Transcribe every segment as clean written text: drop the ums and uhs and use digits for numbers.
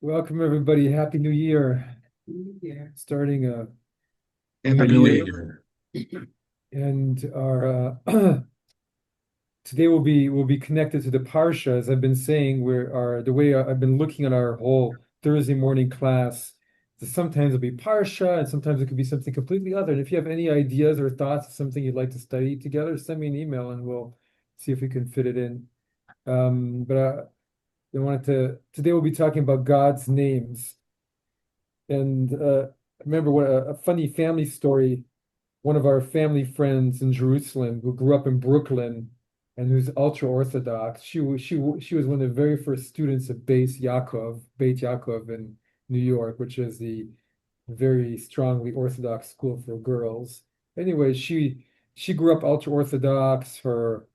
Welcome, everybody. Happy New Year. Starting a new Happy New year, Year. and our today will be connected to the parashah. As I've been saying, where our the way I've been looking at our whole Thursday morning class. So sometimes it'll be parashah, and sometimes it could be something completely other. And if you have any ideas or thoughts of something you'd like to study together, send me an email, and we'll see if we can fit it in. But I wanted to today we'll be talking about God's names. And I remember what a funny family story. One of our family friends in Jerusalem who grew up in Brooklyn and who's ultra Orthodox. She was one of the very first students of Beit Yaakov in New York, which is the very strongly Orthodox school for girls. Anyway, she grew up ultra Orthodox. Her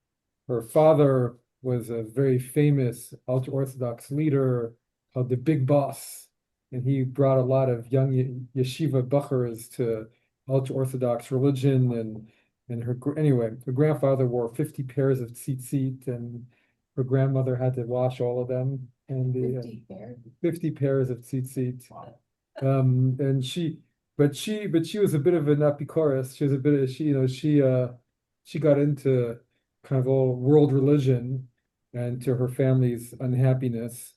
father was a very famous ultra Orthodox leader called the Big Boss, and he brought a lot of young yeshiva buchers to ultra Orthodox religion. And her grandfather wore 50 pairs of tzitzit, and her grandmother had to wash all of them, and the 50 pairs of tzitzit. And she was a bit of an apicorus. She was a bit of she got into kind of all world religion and to her family's unhappiness.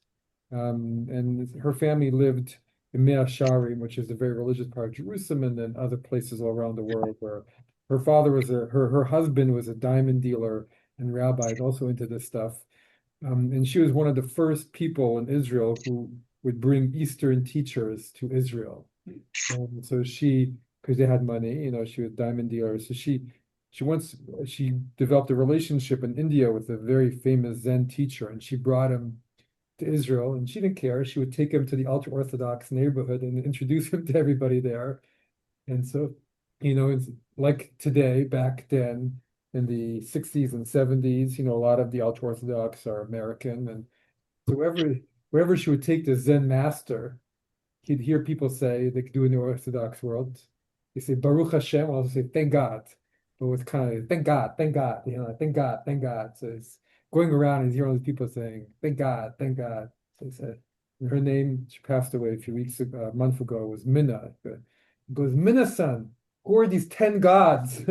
And her family lived in Mea Sharim, which is a very religious part of Jerusalem, and then other places all around the world where her father was her husband was a diamond dealer and rabbi, and also into this stuff. And she was one of the first people in Israel who would bring Eastern teachers to Israel. And so because they had money, she was a diamond dealer. So she developed a relationship in India with a very famous Zen teacher, and she brought him to Israel, and she didn't care. She would take him to the ultra-Orthodox neighborhood and introduce him to everybody there. And so, it's like today, back then in the 60s and 70s, a lot of the ultra-Orthodox are American. And so wherever she would take the Zen master, he'd hear people say, they could do in the Orthodox world, they say Baruch Hashem, also say thank God, but with kind of thank God, thank God, thank God. So it's going around and hearing all these people saying thank God, thank God. So he said, and her name, she passed away a few weeks ago, a month ago, was Minna. He goes, Minna-san, who are these 10 gods?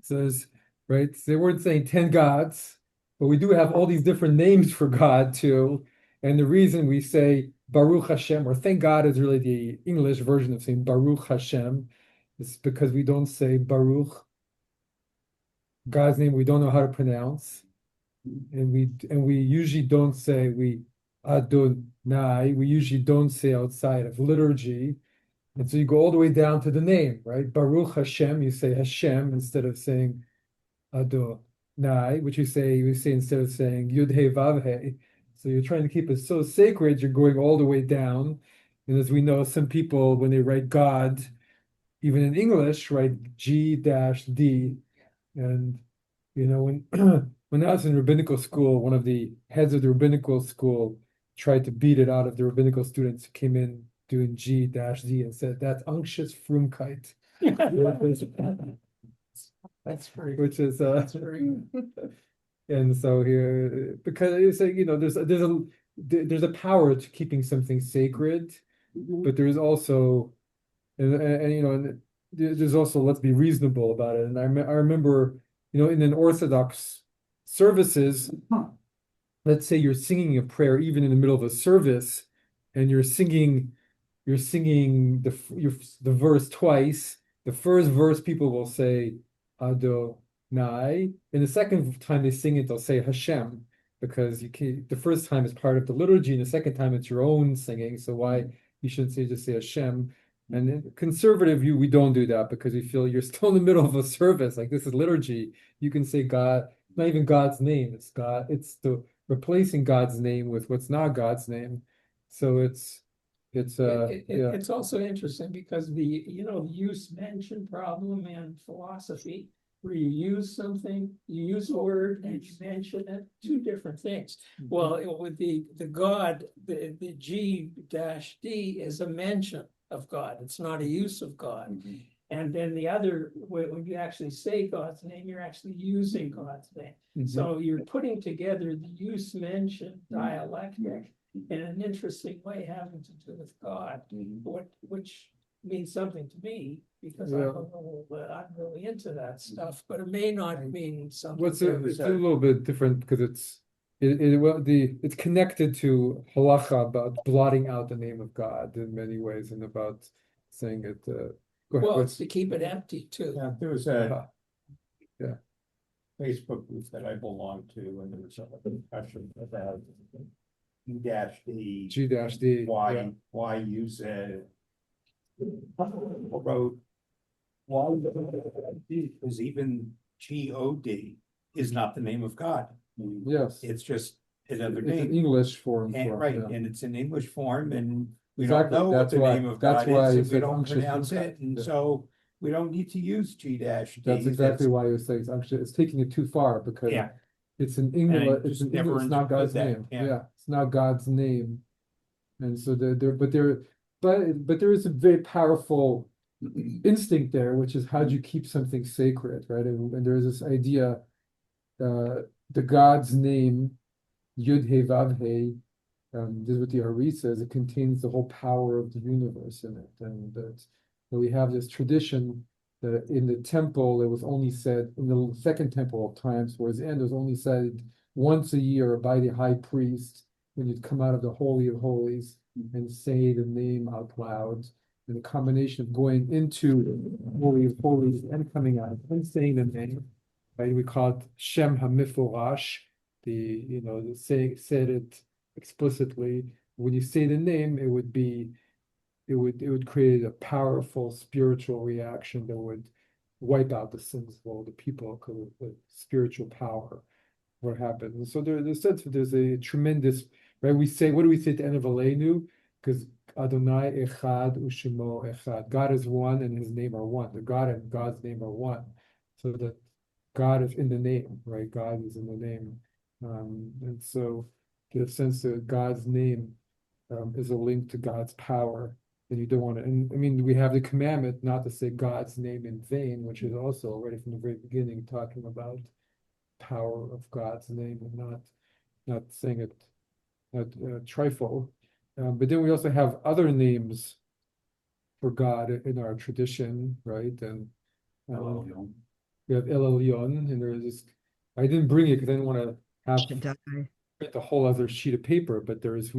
Says, right? They weren't saying 10 gods, but we do have all these different names for God too. And the reason we say Baruch Hashem, or thank God, is really the English version of saying Baruch Hashem, is because we don't say Baruch, God's name we don't know how to pronounce. And we usually don't say we Adonai, we usually don't say outside of liturgy. And so you go all the way down to the name, right? Baruch Hashem, you say Hashem instead of saying Adonai, which we say instead of saying Yud He Vav He. So you're trying to keep it so sacred, you're going all the way down. And as we know, some people, when they write God, even in English, write G-D. And when when I was in rabbinical school, one of the heads of the rabbinical school tried to beat it out of the rabbinical students who came in doing G-D and said, that's unctious Frumkeit. That's very, Which is that's very, and so here, because it's like, there's a power to keeping something sacred, but there's also and there's also, let's be reasonable about it. And I remember, in an Orthodox services, let's say you're singing a prayer even in the middle of a service, and you're singing the verse twice. The first verse people will say Adonai, and the second time they sing it, they'll say Hashem, because the first time is part of the liturgy, and the second time it's your own singing. So why you shouldn't just say Hashem? And in conservative view, we don't do that because we feel you're still in the middle of a service. Like, this is liturgy. You can say God, not even God's name. It's God. It's the replacing God's name with what's not God's name. So yeah. it's also interesting because the use mention problem in philosophy, where you use something, you use a word and you mention it, two different things. Well, with the God, the G-D is a mention of God. It's not a use of God. And then the other, when you actually say God's name, you're actually using God's name. So you're putting together the use mentioned dialectic in an interesting way having to do with God, which means something to me because I'm really into that stuff, but it may not mean something. It's a little bit different because it's connected to halacha about blotting out the name of God in many ways and about saying it. Go ahead. Well, it's to keep it empty too. Yeah, there was a Yeah. Facebook group that I belonged to, and there was a discussion about G-D. G-D. Why use a wrote why because even G-O-D is not the name of God. Yes. It's just another It's name. an English form. And, right, yeah. and it's an English form, and we Exactly. don't know what That's the why- name of that's God why is, it and we says don't unctuous pronounce God. it, and Yeah. so we don't need to use G-D. That's exactly why you say it's taking it too far because Yeah. it's an English, just never it's not God's understood that, name. yeah. Yeah, it's not God's name. And so but there is a very powerful instinct there, which is how do you keep something sacred, right? And there is this idea, the God's name, Yud He Vav He, this is what the Ari says, it contains the whole power of the universe in it. And that we have this tradition that in the temple, it was only said, in the second temple of times, towards the end, it was only said once a year by the high priest when you'd come out of the Holy of Holies and say the name out loud. And the combination of going into Holy of Holies and coming out and saying the name, right? We call it Shem HaMiforash, said it explicitly. When you say the name, it would create a powerful spiritual reaction that would wipe out the sins of all the people because of the spiritual power. What happens? And so there's a tremendous, right? We say, what do we say at the end of Aleinu? Because Adonai Echad Ushemo Echad. God is one and his name are one. The God and God's name are one. So that God is in the name, right? God is in the name. And so the sense that God's name is a link to God's power, and you don't want to, and I mean, we have the commandment not to say God's name in vain, which is also already from the very beginning talking about power of God's name and not saying it, not trifle. But then we also have other names for God in our tradition, right? And we have El Elyon, and there's this. I didn't bring it because I didn't want to have print a whole other sheet of paper, but there's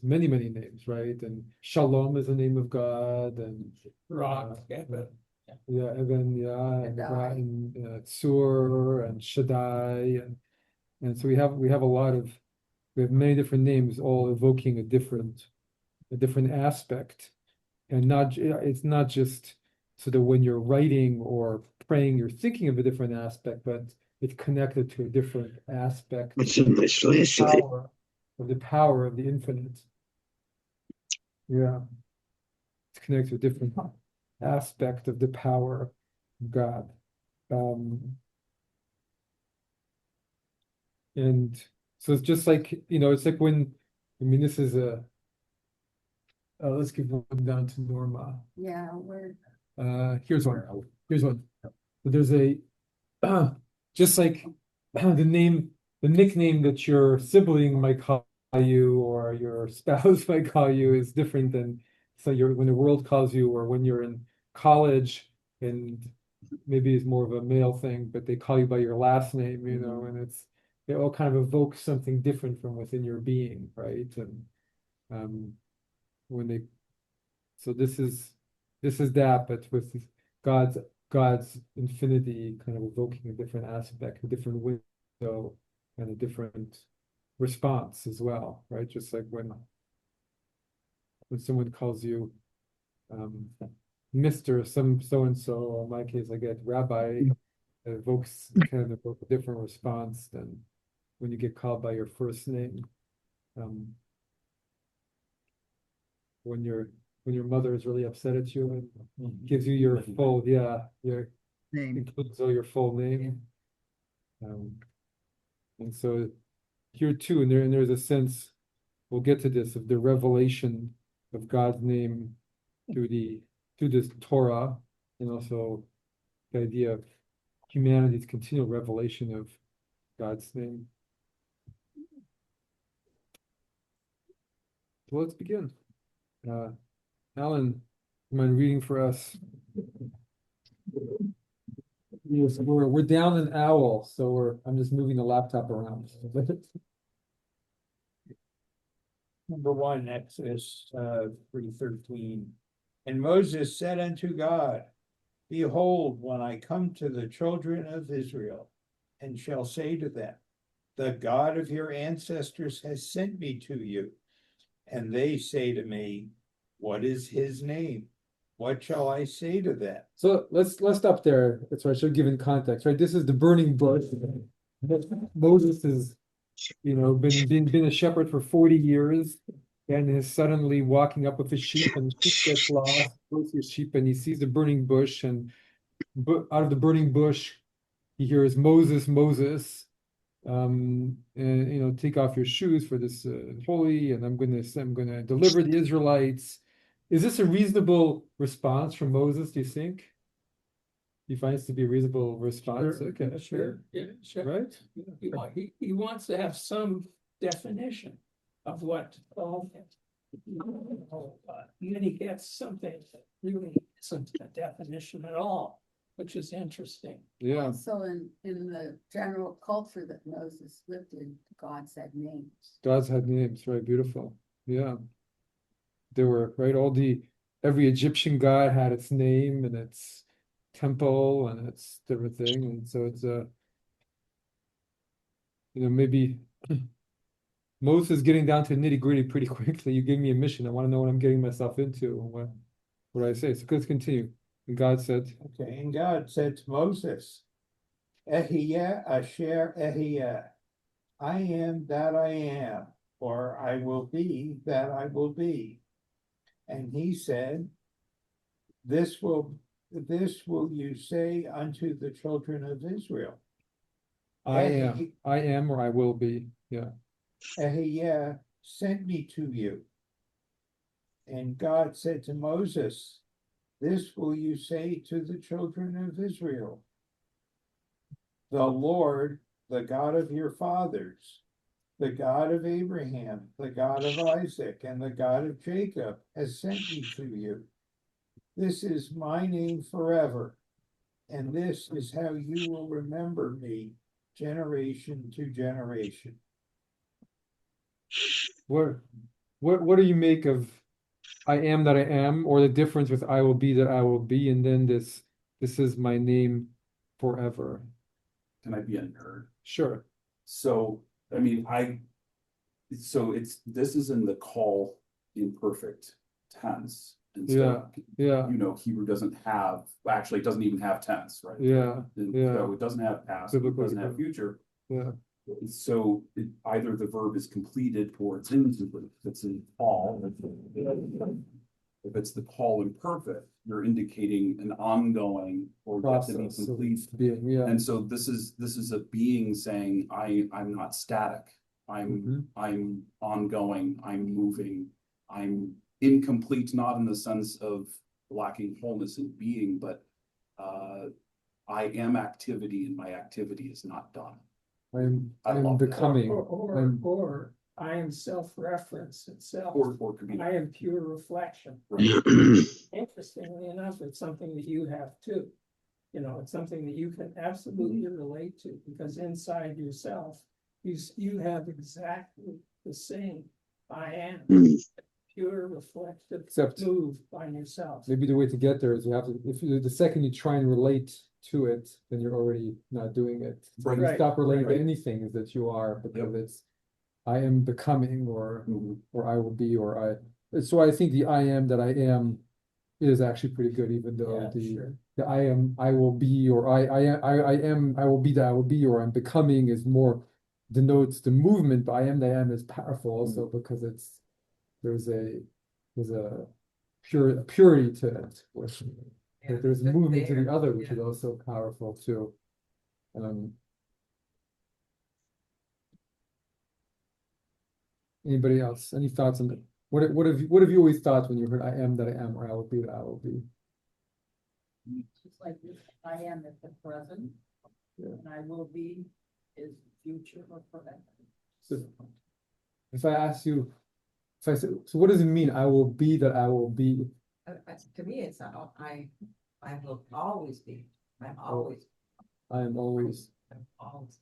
many names, right? And Shalom is the name of God, and Rock, Eben, and Tzur and Shaddai, and so we have many different names, all evoking a different aspect, and it's not just so that when you're writing or praying, you're thinking of a different aspect, but it's connected to a different aspect of the power of the infinite. Yeah, it's connected to a different aspect of the power of God. And so it's just like, it's like this is let's give one down to Norma. Yeah, we're Here's one. There's just like the nickname that your sibling might call you or your spouse might call you is different than when the world calls you, or when you're in college and maybe it's more of a male thing, but they call you by your last name, and it all kind of evokes something different from within your being, right? And so this is that, but with God's infinity kind of evoking a different aspect, a different window, and a different response as well, right? Just like when someone calls you Mr. some so and so, or in my case, I get Rabbi, it evokes kind of a different response than when you get called by your first name. When your mother is really upset at you and gives you your full, your name. includes all your full name. And so here too, and there's a sense, we'll get to this, of the revelation of God's name through this Torah, and also the idea of humanity's continual revelation of God's name. So let's begin. Alan, do you mind reading for us? Yes, we're down an owl, so I'm just moving the laptop around. Number one, Exodus 3:13. And Moses said unto God, Behold, when I come to the children of Israel, and shall say to them, The God of your ancestors has sent me to you. And they say to me, What is his name? What shall I say to them? So let's stop there. So I should give in context, right? This is the burning bush. Moses has, been a shepherd for 40 years and is suddenly walking up with his sheep, and the sheep gets lost, goes to his sheep, and he sees the burning bush, and out of the burning bush he hears, Moses, Moses, and take off your shoes, for this holy, and I'm gonna deliver the Israelites. Is this a reasonable response from Moses, do you think? He finds to be a reasonable response. Sure, Okay, sure, yeah, sure. right? He wants to have some definition of what call him. And then he gets something that really isn't a definition at all, which is interesting. Yeah, So in the general culture that Moses lived in, gods had names. gods had names, right? Beautiful. Yeah, there were, right? Every Egyptian god had its name and its temple and its different thing, and so it's maybe Moses is getting down to nitty gritty pretty quickly. You give me a mission. I want to know what I'm getting myself into. What do I say? So let's continue. And God said, Okay, and God said to Moses, Ehiyah asher Ehiyah, I am that I am, or I will be that I will be. And he said, This will you say unto the children of Israel. I am, or I will be. Yeah. Ehiyah sent me to you. And God said to Moses, This will you say to the children of Israel. The Lord, the God of your fathers, the God of Abraham, the God of Isaac, and the God of Jacob has sent me to you. This is my name forever, and this is how you will remember me generation to generation. What do you make of I am that I am, or the difference with I will be that I will be, and then this is my name forever? Can I be a nerd? Sure. So, I mean, this is in the call imperfect tense. And so, Yeah. Hebrew doesn't have, actually, it doesn't even have tense, right? Yeah. So it doesn't have past, it Biblically, doesn't have future. Yeah. So either the verb is completed or it's incomplete. If it's in call, if it's the call imperfect, you're indicating an ongoing or yet to be Process complete. of being, yeah. And so this is a being saying, I'm not static. I'm ongoing, I'm moving, I'm incomplete, not in the sense of lacking wholeness in being, but I am activity and my activity is not done. I I'm love that. becoming. Or I am self-reference itself. Or could be I am pure reflection. right. Interestingly enough, it's something that you have too. It's something that you can absolutely relate to, because inside yourself, you have exactly the same I am. Pure reflective Except move by yourself. maybe the way to get there is the second you try and relate to it, then you're already not doing it. So Right. when you stop relating Right. to anything, is that you are, because it's I am becoming, or I will be, or so I think the I am that I am is actually pretty good, even though Yeah, the sure. I am I will be, or I am I will be that I will be, or I'm becoming is more denotes the movement, but I am that I am is powerful also because there's a purity to it, which there's movement to the other, which is also powerful too. Anybody else? Any thoughts on that? What have you always thought when you heard I am that I am, or I will be that I will be? Just like this, I am at the present, and I will be is future or forever. So if I ask you, if I say, so what does it mean? I will be that I will be. To me, it's not, I will always be, I'm always, I am always, I'm always.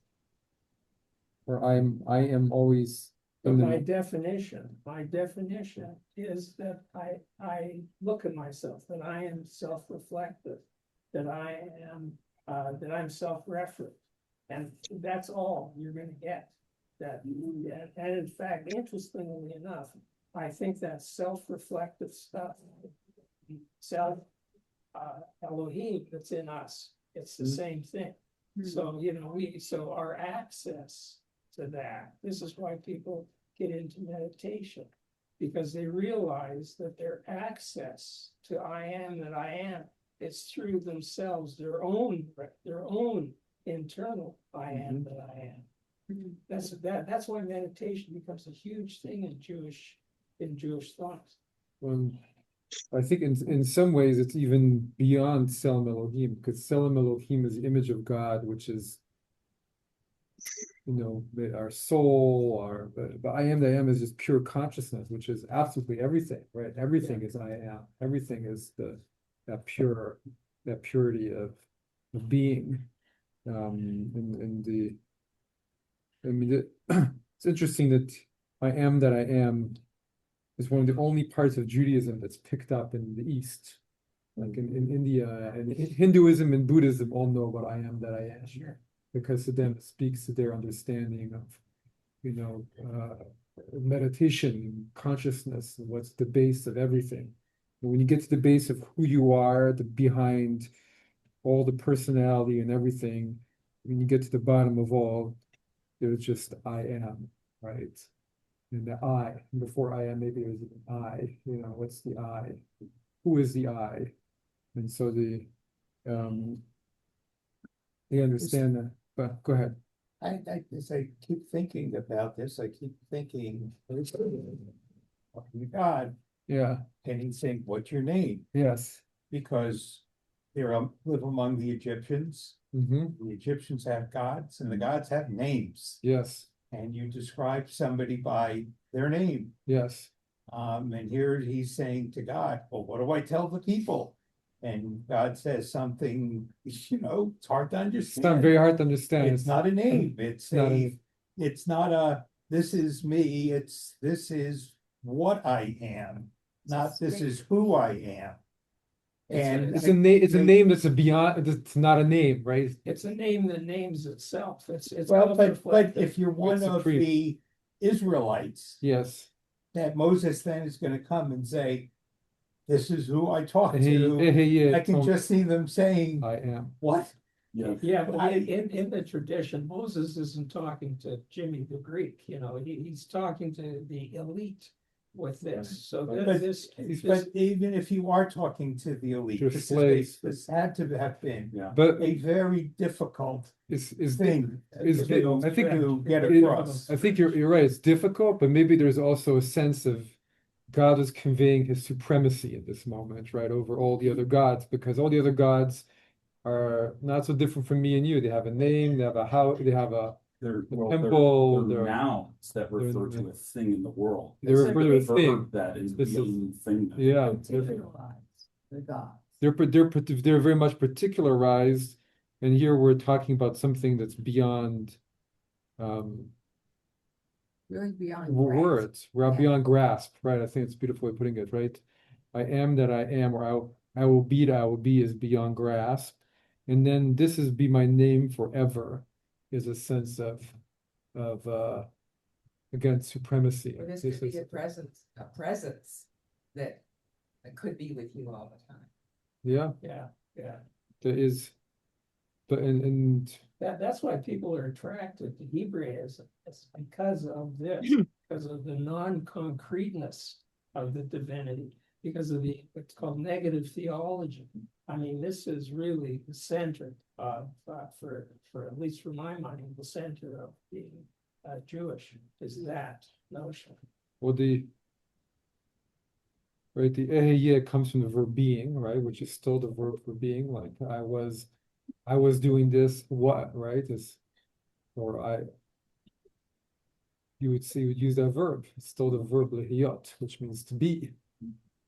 or I am always. But in the- my definition is that I look at myself, that I am self-reflective, that that I'm self-referent. And that's all you're gonna get. And in fact, interestingly enough, I think that self-reflective stuff, self, Elohim that's in us, it's the same thing. So, so our access to that, this is why people get into meditation, because they realize that their access to I am that I am, it's through themselves, their own internal I am that I am. That's why meditation becomes a huge thing in Jewish thought. I think in some ways it's even beyond Selim Elohim, because Selim Elohim is the image of God, which is, our soul, but I am that I am is just pure consciousness, which is absolutely everything, right? Everything is I am. Everything is that purity of being. It's interesting that I am that I am is one of the only parts of Judaism that's picked up in the East. Like in India and Hinduism and Buddhism all know what I am that I am. Sure. Because to them it speaks to their understanding of, meditation, consciousness, and what's the base of everything. And when you get to the base of who you are, behind all the personality and everything, when you get to the bottom of all, there's just I am, right? And the I, before I am, maybe there's an I, what's the I? Who is the I? And so they understand that, but go ahead. As I keep thinking about this, I keep thinking, talking to God, Yeah, and he's saying, what's your name? yes. Because they live among the Egyptians. The Egyptians have gods, and the gods have names. Yes, And you describe somebody by their name. yes. And here he's saying to God, well, what do I tell the people? And God says something, it's hard to It's not understand. very hard to understand. It's not a name. It's not a, this is me. This is what I am, not this is who I am. And It's a name. It's a name that's a beyond. It's not a name, right? It's a name that names itself. It's well, but self-reflective. if you're one It's a of creep. the Israelites, Yes. that Moses then is going to come and say, this is who I talk Hey, to. yeah, I can just see them saying, I am. what? Yeah. Yeah, but in the tradition, Moses isn't talking to Jimmy the Greek, he's talking to the elite with this. So But- this But even if you are talking to the elite, Your slaves. this had to have been But a very difficult is thing is to I think get it- across. I think you're right. It's difficult, but maybe there's also a sense of God is conveying his supremacy at this moment, right, over all the other gods, because all the other gods are not so different from me and you. They have a name, they have a house, they have a temple, they're they're- nouns that refer to a thing in the world. they refer to a Verb thing. that is This is- beyond thing. Yeah, The gods. they're very much particularized, and here we're talking about something that's beyond Really beyond. words. We're Yeah. beyond grasp, right? I think it's a beautiful way of putting it, right? I am that I am, or I will be that I will be is beyond grasp. And then this is be my name forever is a sense of again supremacy. Or this This could be is a presence that could be with you all the time. yeah, yeah. there is, but and That's why people are attracted to Hebraism. It's because of this, because of the non-concreteness of the divinity, because of what's called negative theology. I mean, this is really the center of, for at least for my mind, the center of being Jewish is that notion. well right? The eheyeh comes from the verb being, right? Which is still the verb for being, like I was doing this, what, right? Is or you would see, you would use that verb. It's still the verb lehiyot, which means to be.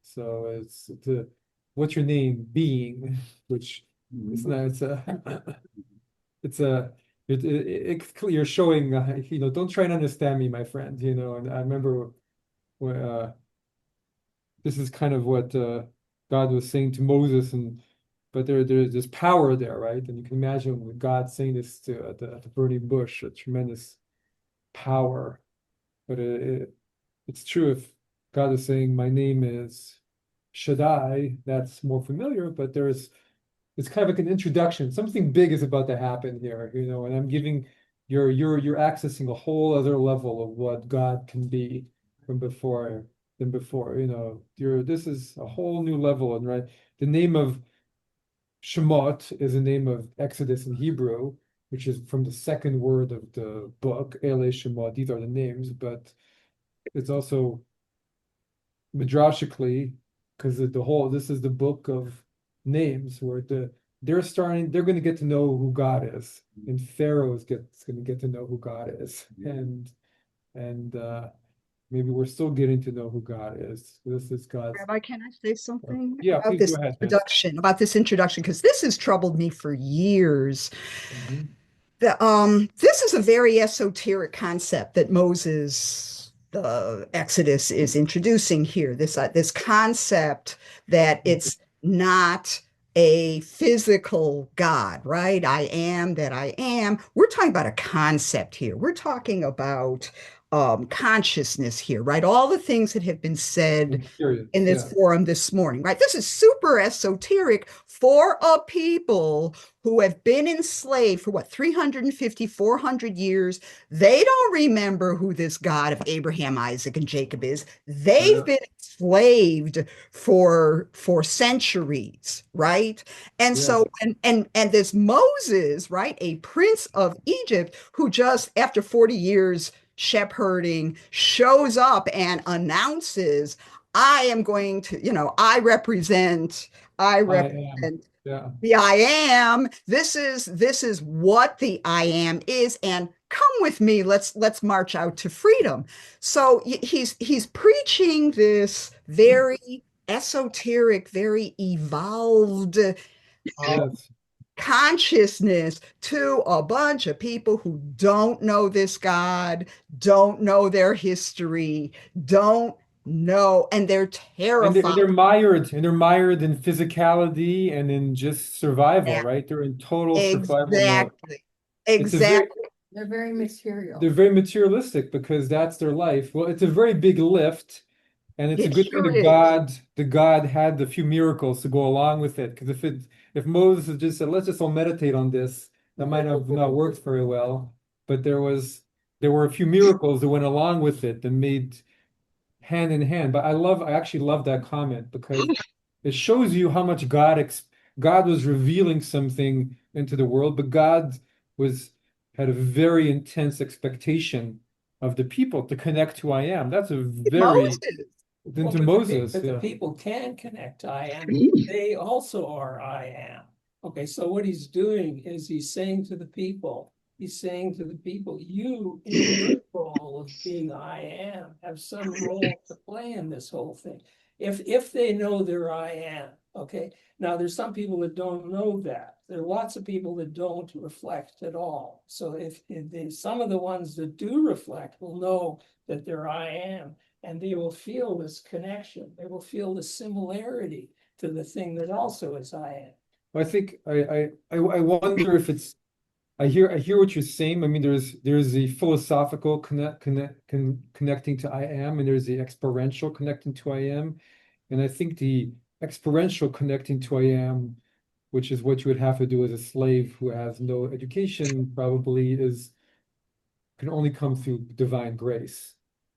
So it's the what's your name being, which it's not. It's a you're showing. Don't try and understand me, my friend. And I remember when this is kind of what God was saying to Moses, but there's power there, right? And you can imagine God saying this to at the burning bush, a tremendous power. But it's true if God is saying, "My name is Shaddai," that's more familiar. But it's kind of like an introduction. Something big is about to happen here, and I'm giving you're accessing a whole other level of what God can be from before than before. This is a whole new level, and right, the name of Shemot is the name of Exodus in Hebrew, which is from the second word of the book, Ele Shemot. These are the names, but it's also midrashically, because this is the book of names where they're going to get to know who God is, and Pharaoh's going to get to know who God is, and maybe we're still getting to know who God is. This is God's. Rabbi, can I say something Yeah, about please go this ahead, man. about this introduction? Because this has troubled me for years. Mhm. This is a very esoteric concept that Moses, the Exodus, is introducing here. This concept that it's not a physical God, right? I am that I am. We're talking about a concept here. We're talking about consciousness here, right? All the things that have been said in Experience, this yeah. forum this morning, right? This is super esoteric for a people who have been enslaved for what, 350, 400 years. They don't remember who this God of Abraham, Isaac, and Jacob is. They've Yeah, been enslaved for centuries, right? And yeah. so and this Moses, right, a prince of Egypt who just after 40 years shepherding shows up and announces, I am going to, I I am. represent Yeah. the I am. This is what the I am is, and come with me. Let's march out to freedom. So he's preaching this very esoteric, very evolved Yes. consciousness to a bunch of people who don't know this God, don't know their history, don't know, and they're And terrified. they're mired in physicality and in just survival, right? They're in total survival mode. Exactly. It's a very Exactly. They're very they're material. very materialistic because that's their life. Well, it's a very big lift, and it's a It good thing sure that is. God had the few miracles to go along with it. Because if Moses had just said, let's just all meditate on this, that might have not worked very well. But there were a few miracles that went along with it that made hand in hand. But I actually love that comment because it shows you how much God was revealing something into the world, but God was had a very intense expectation of the people to connect to I am. That's a very Moses. Well, into Moses, but the yeah. people can connect to I am. They also are I am. Okay, so what he's doing is he's saying to the people, you in your role of being I am have some role to play in this whole thing. If they know they're I am, okay. Now there's some people that don't know that. There are lots of people that don't reflect at all. So if some of the ones that do reflect will know that they're I am, and they will feel this connection. They will feel the similarity to the thing that also is I am. I think I wonder if I hear what you're saying. I mean, there's the philosophical connecting to I am, and there's the experiential connecting to I am. And I think the experiential connecting to I am, which is what you would have to do as a slave who has no education, probably can only come through divine grace.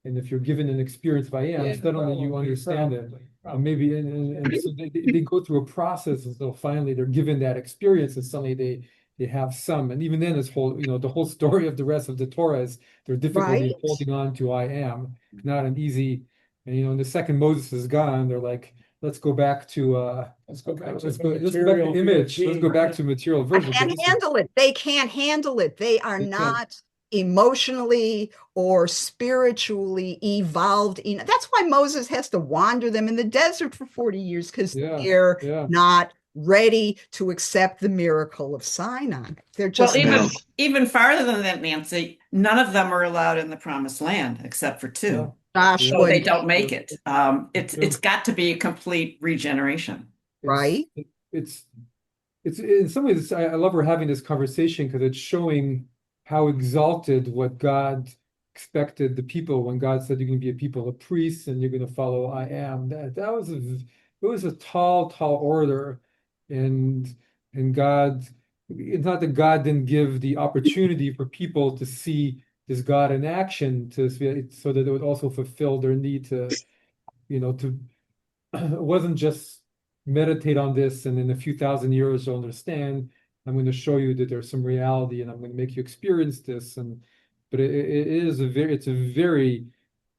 And if you're given an experience of I am, Yeah, suddenly you probably, understand it. probably. And maybe and so they go through a process until finally they're given that experience and suddenly they have some. And even then it's the whole story of the rest of the Torah is their difficulty Right? of holding on to I am. Not an easy And the second Moses is gone, they're like, let's go back to Let's go back to let's the go back material to image. Let's go back being. to material I version. But can't this is handle it. They can't handle it. They are they can't. not emotionally or spiritually evolved. That's why Moses has to wander them in the desert for 40 years, because Yeah, they're yeah. not ready to accept the miracle of Sinai. They're Well, just even not. even farther than that, Nancy, none of them are allowed in the promised land except for Yeah. two. Joshua So they and don't make Yeah. it. It's Yeah. got to be a complete regeneration. right? It's in some ways, I love we're having this conversation because it's showing how exalted what God expected the people when God said you're going to be a people of priests and you're going to follow I am. That was it was a tall, tall order, and God, it's not that God didn't give the opportunity for people to see this God in action so that it would also fulfill their need to it wasn't just meditate on this and in a few thousand years you'll understand. I'm going to show you that there's some reality and I'm going to make you experience this. But it is it's a very,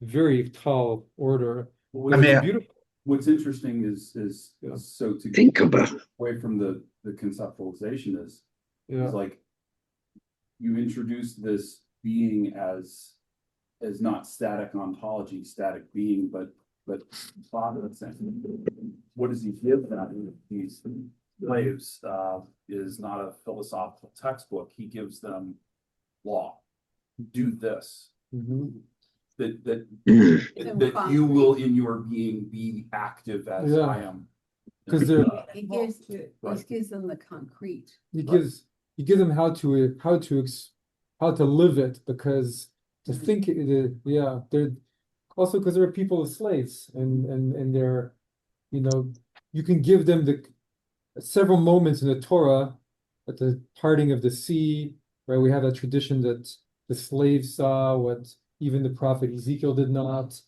very tall order. Well, I But it's mean, beautiful. what's interesting is Yeah. so to think about away from the conceptualization is Yeah. like you introduce this being as not static ontology, static being, but Father saying, what does he give them? These slaves is not a philosophical textbook. He gives them law. Do this. Mhm. That you concrete. will in your being be active as Yeah. I am. Because they're He gives, Right. he gives them the concrete. he gives them how to live it, because to think yeah, they're also because they're people of slaves, and they're you can give them the several moments in the Torah at the parting of the sea, right? We have that tradition that the slaves saw what even the prophet Ezekiel did not.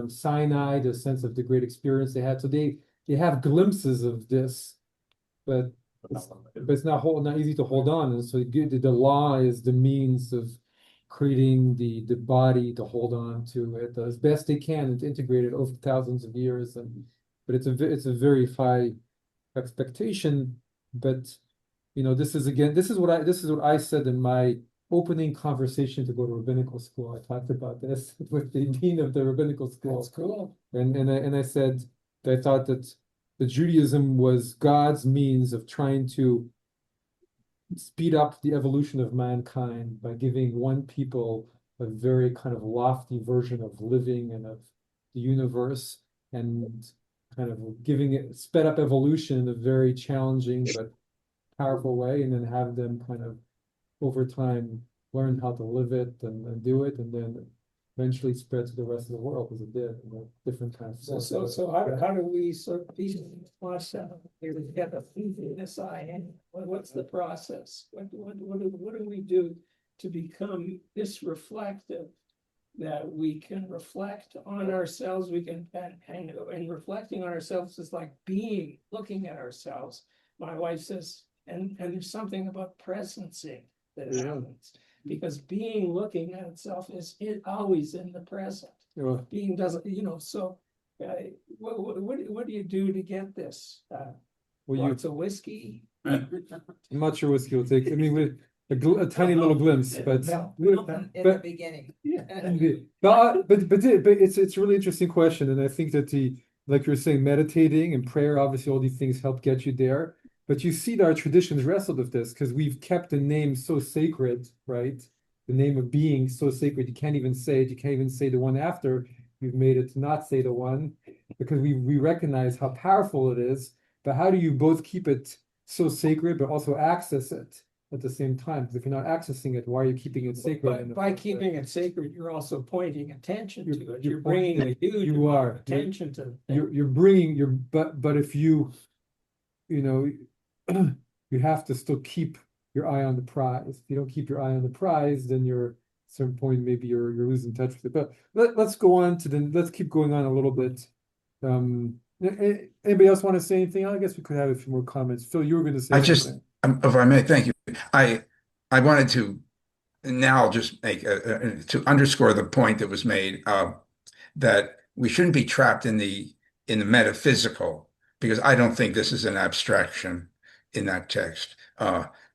Sinai, the sense of the great experience they had. So they have glimpses of this, but it's not easy to hold on. And so the law is the means of creating the body to hold on to it as best they can and to integrate it over thousands of years. But it's a very high expectation. But this is what I said in my opening conversation to go to rabbinical school. I talked about this with the dean of the rabbinical school. That's cool. And I said that I thought that the Judaism was God's means of trying to speed up the evolution of mankind by giving one people a very kind of lofty version of living and of the universe, and kind of giving it sped up evolution in a very challenging but powerful way, and then have them kind of over time learn how to live it and do it, and then eventually spread to the rest of the world as it did in a different kind of So how do we sort of piece here together, this I am? What's the process? What do we do to become this reflective, that we can reflect on ourselves? We can and reflecting on ourselves is like looking at ourselves. My wife says, and there's something about presencing that happens. Because being looking at itself is always in the present. Yeah. Being doesn't, so what do you do to get this? Lots of whiskey? I'm not sure whiskey will take. I mean, with a tiny little glimpse, but In the beginning. but it's a really interesting question, and I think that like you're saying, meditating and prayer, obviously all these things help get you there. But you see that our traditions wrestled with this because we've kept the name so sacred, right? The name of being so sacred, you can't even say it. You can't even say the one after. We've made it to not say the one because we recognize how powerful it is. But how do you both keep it so sacred but also access it at the same time? Because if you're not accessing it, why are you keeping it sacred? By keeping it sacred, you're also pointing attention to it. You're You're bringing a huge you amount are. of attention to it. You're bringing your but if you you have to still keep your eye on the prize. If you don't keep your eye on the prize, then you're at a certain point maybe you're losing touch with it. But let's go on to let's keep going on a little bit. Anybody else want to say anything? I guess we could have a few more comments. Phil, you were going to say something. if I may, thank you. I wanted to now just make to underscore the point that was made that we shouldn't be trapped in the metaphysical, because I don't think this is an abstraction in that text.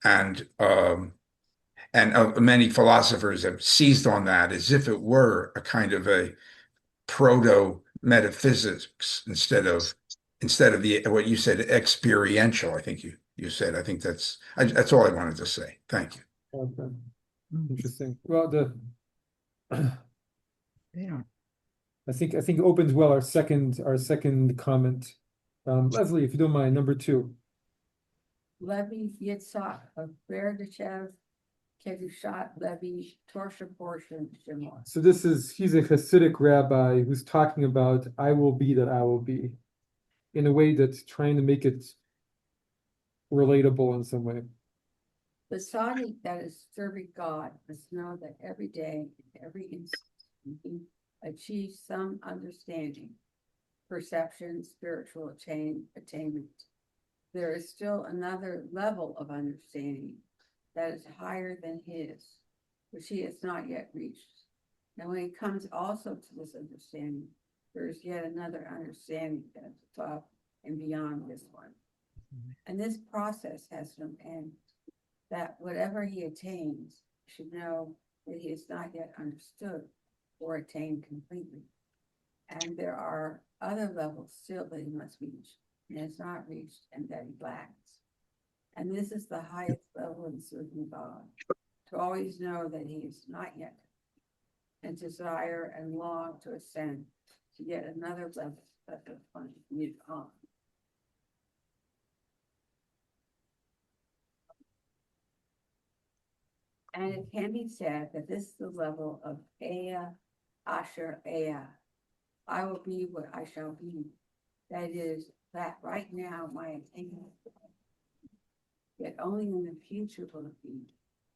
And many philosophers have seized on that as if it were a kind of a proto metaphysics instead of the what you said experiential. I think you said. I think that's all I wanted to say. Thank you. Okay. Interesting. Well, Yeah. I think it opens well our second comment. Leslie, if you don't mind, number 2. Levi Yitzhak of Berdyshev, Kedushat Levi Torsha Portion Shemot. So he's a Hasidic rabbi who's talking about I will be that I will be, in a way that's trying to make it relatable in some way. The Tzaddik that is serving God must know that every day, every instant, he achieves some understanding, perception, spiritual attainment. There is still another level of understanding that is higher than his, which he has not yet reached. And when he comes also to this understanding, there is yet another understanding that is above and beyond this one. And this process has no end, that whatever he attains should know that he has not yet understood or attained completely. And there are other levels still that he must reach and has not reached and that he lacks. And this is the highest level in serving God, to always know that he is not yet, and desire and long to ascend to yet another level that the fun is on. And it can be said that this is the level of Ea Asher Ea. I will be what I shall be. That is, that right now my attainment, yet only in the future will it be.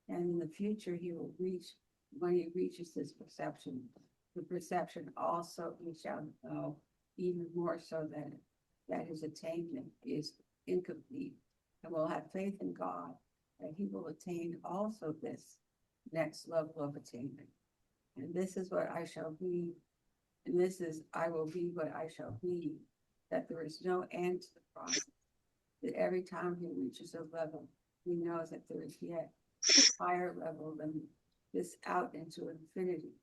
And in the future he will reach, when he reaches this perception, the perception also he shall know even more so that his attainment is incomplete, and will have faith in God that he will attain also this next level of attainment. And this is what I shall be, and this is I will be what I shall be, that there is no end to the process, that every time he reaches a level, he knows that there is yet a higher level than this out into infinity.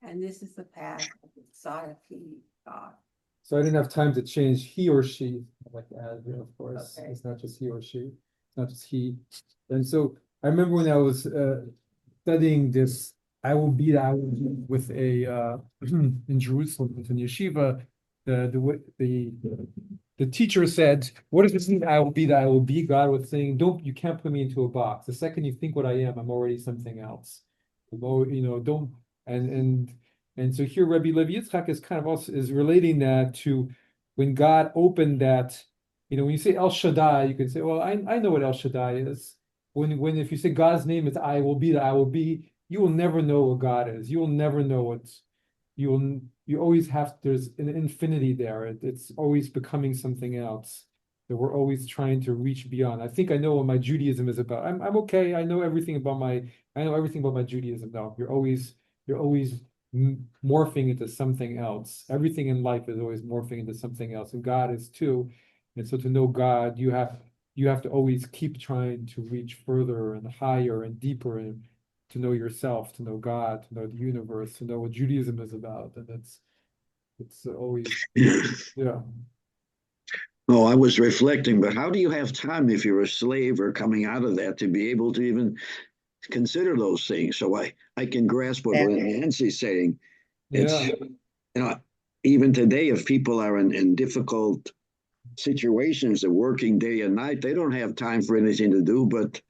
And this is the path of the Tzaddik God. So I didn't have time to change he or she. I like to add here, of course. Okay. It's not just he or she. It's not just he. And so I remember when I was studying this, I will be with a in Jerusalem with an yeshiva. The teacher said, "What does this mean? I will be that I will be." God was saying, you can't put me into a box. The second you think what I am, I'm already something else. Don't and so here Rabbi Levi Yitzchak is kind of also is relating that to when God opened that, when you say El Shaddai, you can say, well, I know what El Shaddai is. When if you say God's name is I will be that I will be, you will never know what God is. You will never know you always there's an infinity there. It's always becoming something else that we're always trying to reach beyond. I think I know what my Judaism is about. I'm okay. I know everything about my Judaism now. You're always morphing into something else. Everything in life is always morphing into something else, and God is too. And so to know God, you have to always keep trying to reach further and higher and deeper, and to know yourself, to know God, to know the universe, to know what Judaism is about. And it's always, yeah. Oh, I was reflecting, but how do you have time if you're a slave or coming out of that to be able to even consider those things? So I can grasp what Nancy's saying. It's, even today, if people are in difficult situations, they're working day and night, they don't have time for anything to do but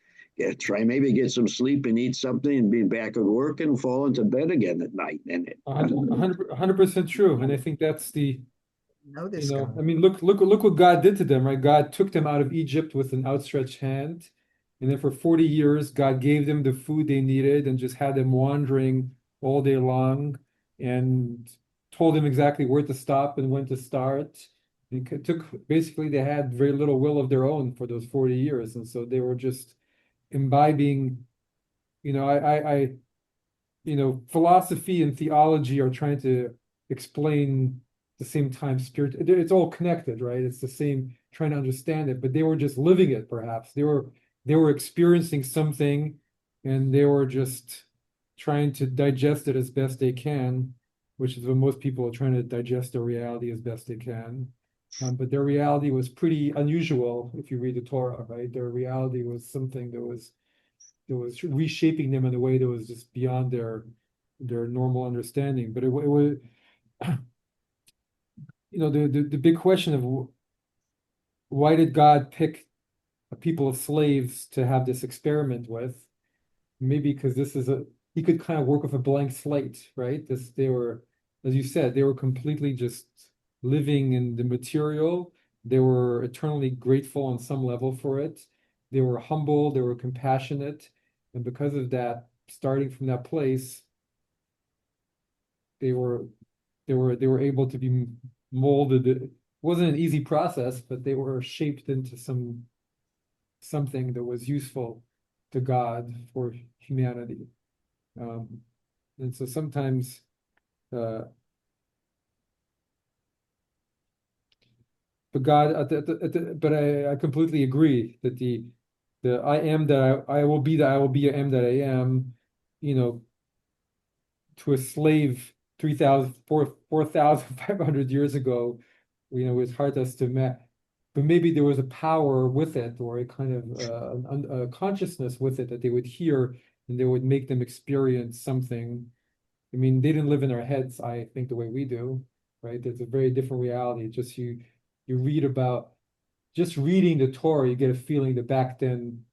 try maybe get some sleep and eat something and be back at work and fall into bed again at night. And 100% true. And I think that's this guy. I mean, look what God did to them, right? God took them out of Egypt with an outstretched hand. And then for 40 years, God gave them the food they needed and just had them wandering all day long and told them exactly where to stop and when to start. It basically, they had very little will of their own for those 40 years. And so they were just imbibing, philosophy and theology are trying to explain the same time spirit. It's all connected, right? It's the same trying to understand it, but they were just living it, perhaps. They were experiencing something and they were just trying to digest it as best they can, which is what most people are trying to digest their reality as best they can. But their reality was pretty unusual if you read the Torah, right? Their reality was something that was reshaping them in a way that was just beyond their normal understanding. But it was, the big question of why did God pick a people of slaves to have this experiment with? Maybe because he could kind of work with a blank slate, right? They were, as you said, they were completely just living in the material. They were eternally grateful on some level for it. They were humble, they were compassionate, and because of that, starting from that place, they were able to be molded. It wasn't an easy process, but they were shaped into something that was useful to God for humanity. And so sometimes but God, but I completely agree that the I am that I will be that I will be, I am that I am, to a slave 4,500 years ago, it's hard to us to match. But maybe there was a power with it, or a kind of a consciousness with it that they would hear, and they would make them experience something. I mean, they didn't live in our heads, I think, the way we do, right? There's a very different reality. Just you read about, just reading the Torah, you get a feeling that back then,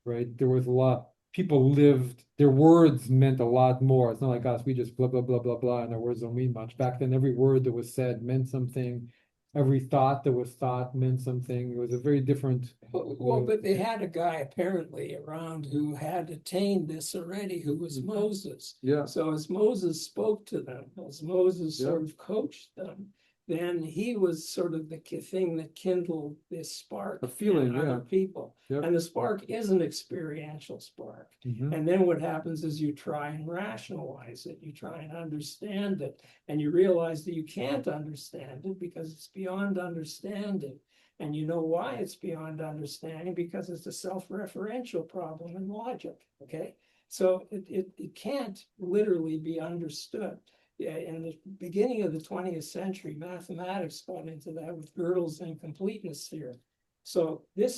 right, there was a lot, people lived, their words meant a lot more. It's not like us, we just blah, blah, blah, blah, blah, and our words don't mean much. Back then, every word that was said meant something. Every thought that was thought meant something. It was a very different. Well, but they had a guy apparently around who had attained this already, who was Moses. Yeah. So as Moses spoke to them, as Moses sort of coached them, then he was sort of the thing that kindled this spark A feeling, in other yeah. people. Yep. And the spark is an experiential spark. And then what happens is you try and rationalize it, you try and understand it, and you realize that you can't understand it because it's beyond understanding. And you know why it's beyond understanding, because it's a self-referential problem in logic, okay? So it can't literally be understood. In the beginning of the 20th century, mathematics got into that with Gödel's incompleteness theorem. So the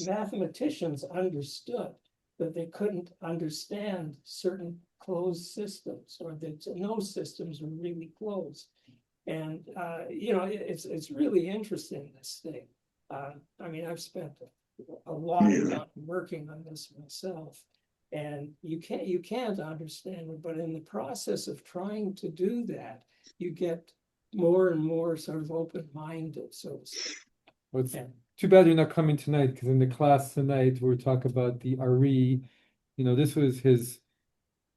mathematicians understood that they couldn't understand certain closed systems, or that no systems were really closed. And it's really interesting, this thing. I mean, I've spent a lot of time working on this myself. And you can't understand it, but in the process of trying to do that, you get more and more sort of open-minded. So well, it's too bad you're not coming tonight, because in the class tonight we're talking about the Ari. This was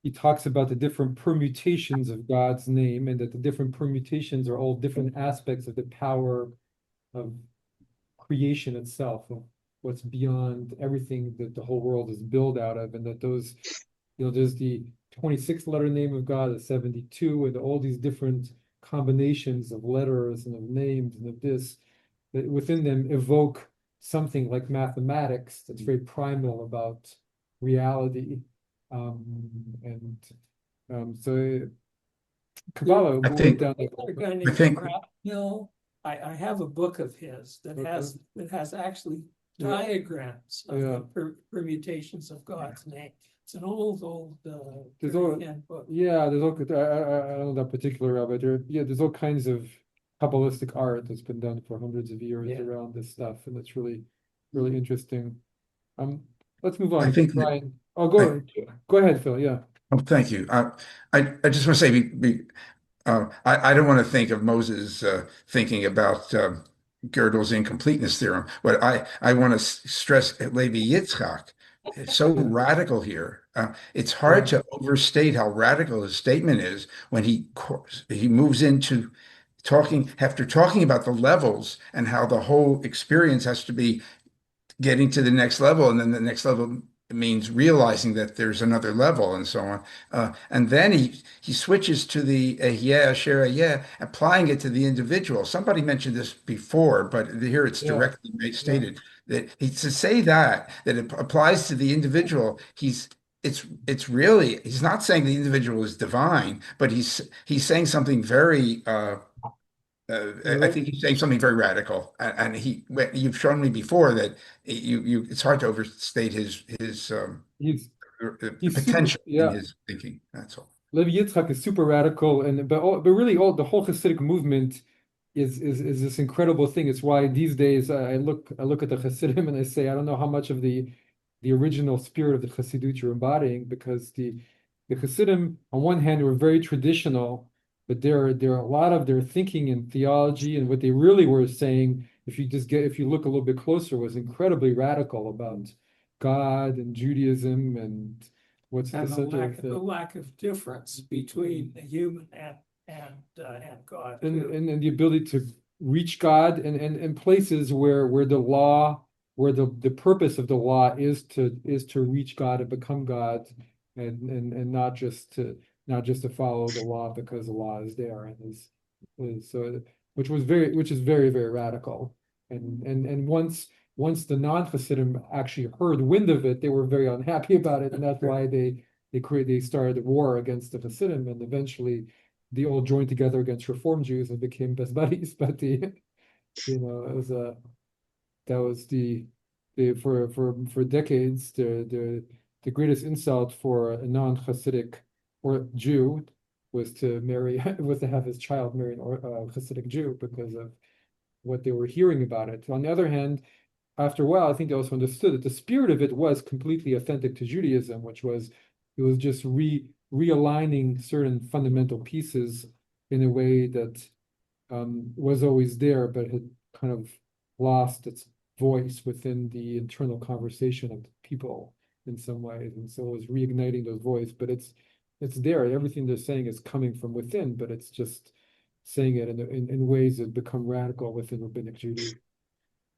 he talks about the different permutations of God's name, and that the different permutations are all different aspects of the power of creation itself, of what's beyond everything that the whole world is built out of, and that those, there's the 26 letter name of God, the 72, and all these different combinations of letters and of names and of this, that within them evoke something like mathematics that's very primal about reality. So Kabbalah, I think- a guy named I think- Hill. I have a book of his that has actually diagrams of the permutations of God's name. It's an old book. there's all, yeah, there's all, I don't know that particular rabbi. There's all kinds of Kabbalistic art that's been done for hundreds of years around this stuff, and it's really, really interesting. Let's move on. I think Brian. Oh, go ahead, Phil. Yeah. Oh, thank you. I just want to say, I don't want to think of Moses thinking about Gödel's incompleteness theorem. But I want to stress Levi Yitzchak. It's so radical here. It's hard to overstate how radical his statement is when he moves into talking about the levels and how the whole experience has to be getting to the next level, and then the next level means realizing that there's another level and so on. And then he switches to the yeah, sure, yeah, applying it to the individual. Somebody mentioned this before, but here it's Yeah, directly stated that he to say that it applies to the individual. It's really he's not saying the individual is divine, but he's saying something very I right. think he's saying something very radical, and you've shown me before that it's hard to overstate He's the he's super. potential in Yeah, his thinking. That's all. Levi Yitzchak is super radical, and but really all the whole Hasidic movement is this incredible thing. It's why these days I look at the Hasidim and I say I don't know how much of the original spirit of the Hasidut you're embodying, because the Hasidim on one hand were very traditional, but there are a lot of their thinking and theology and what they really were saying, if you look a little bit closer, was incredibly radical about God and Judaism and what's the And subject the lack of difference between the human and God too. and the ability to reach God and places where the law, where the purpose of the law is to reach God and become God, and not just to follow the law because the law is there, and is so, which is very, very radical. And once the non-Hasidim actually heard wind of it, they were very unhappy about it, and that's why they started a war against the Hasidim, and eventually they all joined together against Reform Jews and became best buddies. But it was that was the for decades the greatest insult for a non-Hasidic or Jew was to marry was to have his child marry a Hasidic Jew, because of what they were hearing about it. On the other hand, after a while, I think they also understood that the spirit of it was completely authentic to Judaism, which was it was just realigning certain fundamental pieces in a way that was always there, but had kind of lost its voice within the internal conversation of the people in some ways, and so it was reigniting those voices. But it's there. Everything they're saying is coming from within, but it's just saying it in ways that become radical within rabbinic Judaism.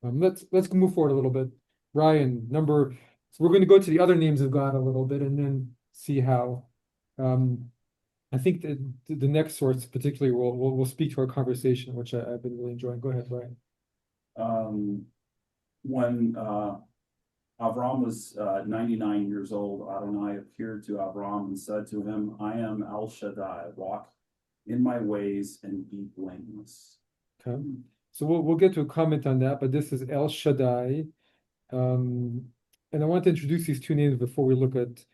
Let's move forward a little bit. Ryan, so we're going to go to the other names of God a little bit and then see how. I think that the next source particularly will speak to our conversation, which I've been really enjoying. Go ahead, Ryan. When Avram was 99 years old, Adonai appeared to Avram and said to him, I am El Shaddai, walk in my ways and be blameless. Okay. So we'll get to a comment on that, but this is El Shaddai. And I want to introduce these two names before we look at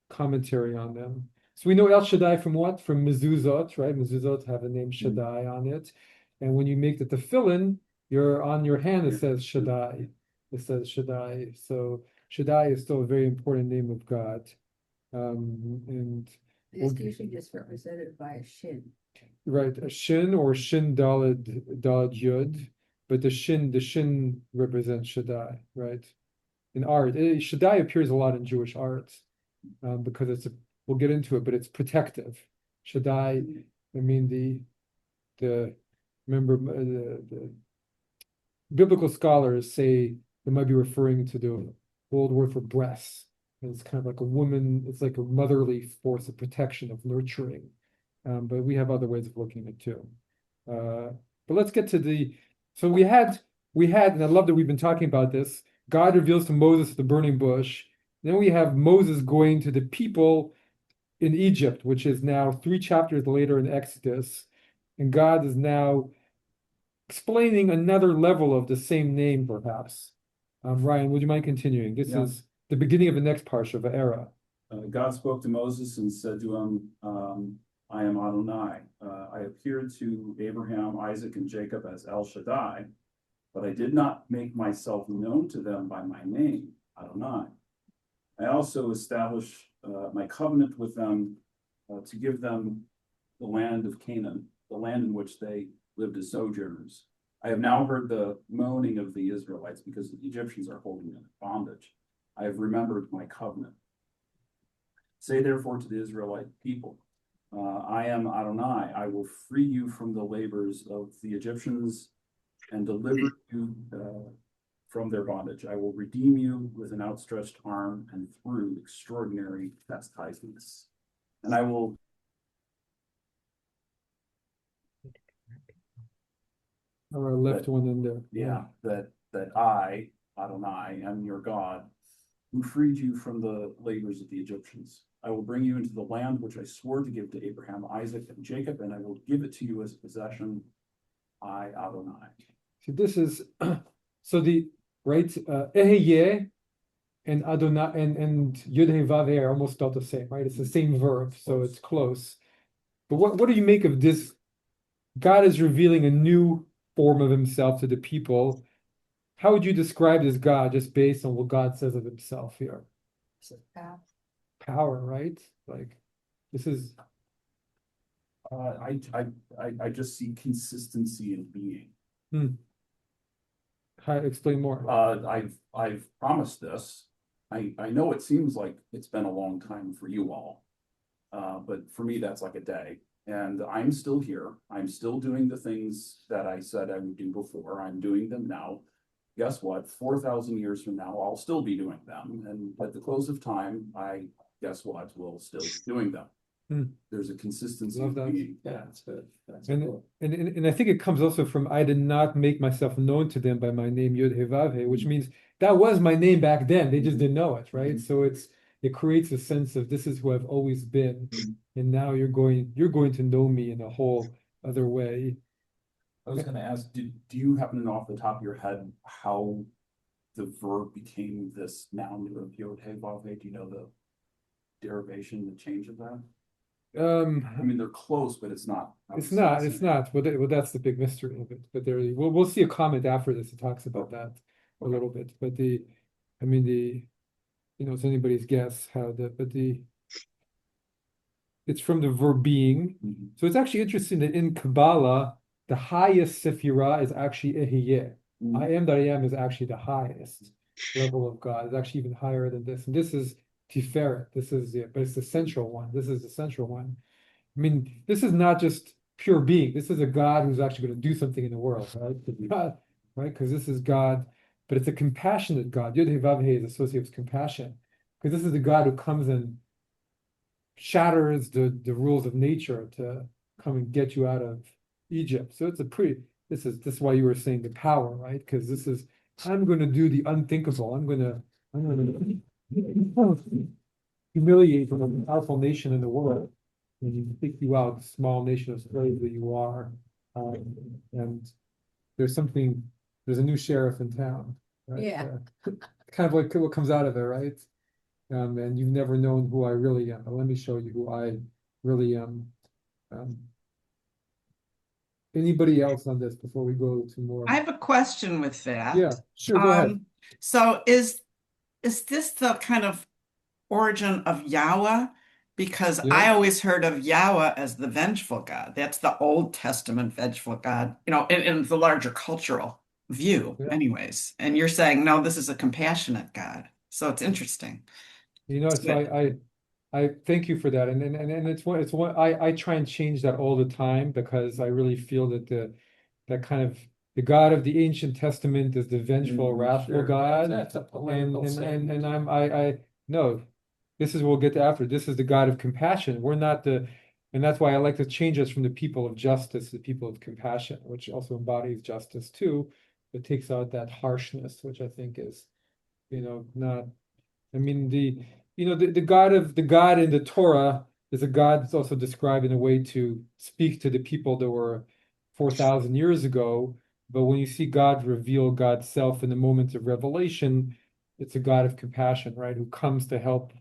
commentary on them. So we know El Shaddai from what? From mezuzot, right? Mezuzot have the name Shaddai on it. And when you make the tefillin, on your hand it says Shaddai. It says Shaddai. So Shaddai is still a very important name of God. And It's usually just represented by a shin. right, a shin or shin daled yud, but the shin represents Shaddai, right? In art, Shaddai appears a lot in Jewish art, because we'll get into it, but it's protective. Shaddai, I mean remember the biblical scholars say it might be referring to the old word for breasts. And it's kind of like a woman, it's like a motherly force of protection, of nurturing. But we have other ways of looking at it too. But let's get to so we had, and I love that we've been talking about this. God reveals to Moses at the burning bush. Then we have Moses going to the people in Egypt, which is now 3 chapters later in Exodus. And God is now explaining another level of the same name, perhaps. Ryan, would you mind continuing? This is the beginning of the next parsha of era. God spoke to Moses and said to him, I am Adonai. I appeared to Abraham, Isaac, and Jacob as El Shaddai, but I did not make myself known to them by my name, Adonai. I also established my covenant with them to give them the land of Canaan, the land in which they lived as sojourners. I have now heard the moaning of the Israelites because the Egyptians are holding them in bondage. I have remembered my covenant. Say therefore to the Israelite people, I am Adonai. I will free you from the labors of the Egyptians and deliver you from their bondage. I will redeem you with an outstretched arm and through extraordinary chastisements. And I will Or left one in there. that I, Adonai, am your God, who freed you from the labors of the Egyptians. I will bring you into the land which I swore to give to Abraham, Isaac, and Jacob, and I will give it to you as a possession. I, Adonai. See, this is so the right Ehyeh and Adonai and Yud He Vav He are almost spelled the same, right? It's the same verb, so it's close. But what do you make of this? God is revealing a new form of himself to the people. How would you describe this God just based on what God says of himself here? Power, right? Like this is I just see consistency in being. Explain more. I've promised this. I know it seems like it's been a long time for you all, but for me that's like a day. And I'm still here. I'm still doing the things that I said I would do before. I'm doing them now. Guess what? 4,000 years from now, I'll still be doing them. And at the close of time, I guess what? Will still be doing them. There's a consistency Love of that. being. Yeah, that's good. That's And, cool. and I think it comes also from I did not make myself known to them by my name Yud He Vav He, which means that was my name back then. They just didn't know it, right? So it creates a sense of this is who I've always been, and now you're going to know me in a whole other way. I was going to ask, do you happen to know off the top of your head how the verb became this noun of Yod He Vav He? Do you know the derivation, the change of that? I mean, they're close, but it's not. It's not. Well, that's the big mystery of it. But we'll see a comment after this that talks about that a little bit. But it's anybody's guess it's from the verb being. So it's actually interesting that in Kabbalah, the highest sephirah is actually Ehyeh. I am that I am is actually the highest level of God. It's actually even higher than this. And this is Tiferet. But it's the central one. This is the central one. I mean, this is not just pure being. This is a God who's actually going to do something in the world, right? God, right? Because this is God, but it's a compassionate God. Yud He Vav He is associated with compassion. Because this is the God who comes and shatters the rules of nature to come and get you out of Egypt. So it's this is why you were saying the power, right? Because this is I'm going to do the unthinkable. I'm going to humiliate the most powerful nation in the world and pick you out, the small nation of slaves that you are. And there's a new sheriff in town, right? Yeah. Kind of like what comes out of it, right? And you've never known who I really am. But let me show you who I really am. Anybody else on this before we go to more? I have a question with that. Yeah, sure, go ahead. So is this the kind of origin of Yahweh? Because I always heard of Yahweh as the vengeful God. That's the Old Testament vengeful God, in the larger cultural view, anyways. And you're saying, no, this is a compassionate God. So it's interesting. So I thank you for that. And it's one I try and change that all the time because I really feel that that kind of the God of the Ancient Testament is the vengeful, wrathful God. That's a polemical statement. And no, this is we'll get to after. This is the God of compassion. We're not and that's why I like to change us from the people of justice to the people of compassion, which also embodies justice too, but takes out that harshness, which I think is, not. I mean, the God in the Torah is a God that's also described in a way to speak to the people that were 4,000 years ago. But when you see God reveal God's self in the moments of revelation, it's a God of compassion, right? Who comes to help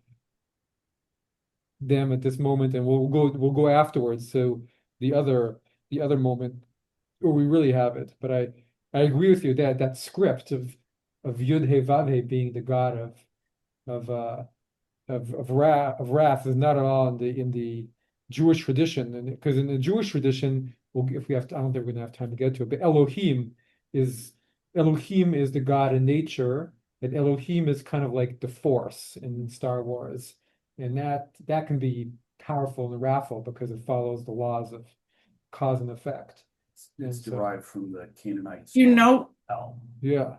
them at this moment, and we'll go afterwards. So the other moment where we really have it. But I agree with you that that script of Yud He Vav He being the God of wrath is not at all in the Jewish tradition, and because in the Jewish tradition, if we have to, I don't think we're gonna have time to get to it, but Elohim is the God in nature, and Elohim is kind of like the Force in Star Wars, and that can be powerful and wrathful because it follows the laws of cause and effect. It's derived from the Canaanites. You know, hell. Yeah.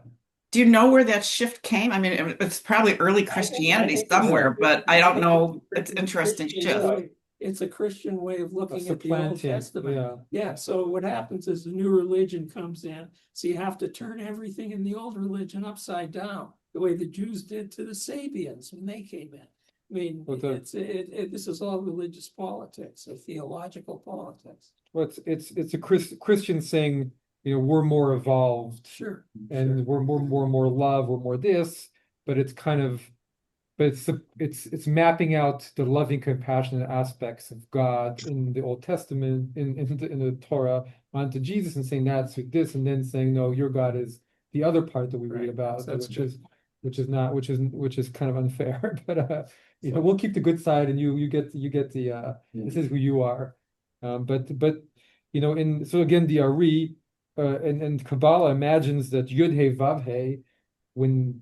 Do you know where that shift came? I mean, it's probably early Christianity somewhere, but I don't know. It's an interesting shift. It's a Christian way of looking at the Old Supplanting, Testament. yeah. Yeah, so what happens is the new religion comes in, so you have to turn everything in the old religion upside down, the way the Jews did to the Sabians when they came in. I mean, this is all religious politics, or theological politics. Well, it's a Christian saying, we're more evolved, Sure. and we're more love, we're more this, but it's kind of, but it's mapping out the loving, compassionate aspects of God in the Old Testament, in the Torah, onto Jesus, and saying that's this, and then saying, no, your God is the other part that we read about, which is kind of unfair. But we'll keep the good side, and you get the this is who you are. But so again, the Ari and Kabbalah imagines that Yud He Vav He, when